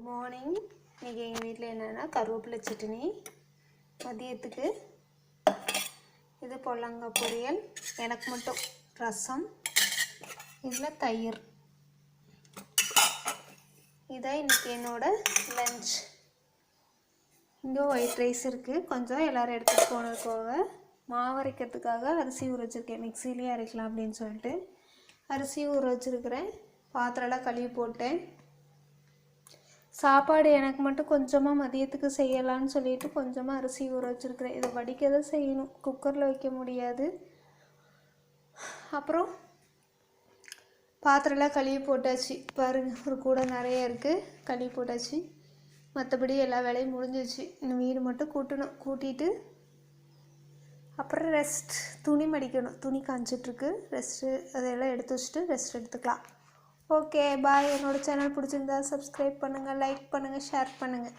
Morning. இன்றைக்கி எங்கள் வீட்டில் என்னென்னா கருவேப்பிலை சட்னி, மதியத்துக்கு இது பொடலங்காய் பொரியல், எனக்கு மட்டும் ரசம், இதில் தயிர். இதான் இன்றைக்கி என்னோடய லஞ்ச். இங்கே ஒயிட் ரைஸ் இருக்குது, கொஞ்சம் எல்லோரும் எடுத்துகிட்டு போனதுக்காக மாவு அரைக்கிறதுக்காக அரிசி ஊற வச்சுருக்கேன். மிக்சிலேயே அரைக்கலாம் அப்படின்னு சொல்லிட்டு அரிசி ஊற வச்சுருக்கிறேன். பாத்திரம்லாம் கழுவி போட்டேன். சாப்பாடு எனக்கு மட்டும் கொஞ்சமாக மதியத்துக்கு செய்யலான்னு சொல்லிட்டு கொஞ்சமாக அரிசி ஊற வச்சுருக்கிறேன். இதை வடிக்க தான் செய்யணும், குக்கரில் வைக்க முடியாது. அப்புறம் பாத்திரம்லாம் கழுவி போட்டாச்சு. பாருங்கள், ஒரு கூட நிறைய இருக்குது, கழுவி போட்டாச்சு. மற்றபடி எல்லா வேலையும் முடிஞ்சிச்சு. இன்னும் வீடு மட்டும் கூட்டணும். கூட்டிட்டு அப்புறம் ரெஸ்ட். துணி மடிக்கணும், துணி காஞ்சிட்ருக்கு. ரெஸ்ட்டு அதையெல்லாம் எடுத்து வச்சுட்டு ரெஸ்ட் எடுத்துக்கலாம். ஓகே, பாய். என்னோடய சேனல் பிடிச்சிருந்தா சப்ஸ்கிரைப் பண்ணுங்கள், லைக் பண்ணுங்கள், ஷேர் பண்ணுங்கள்.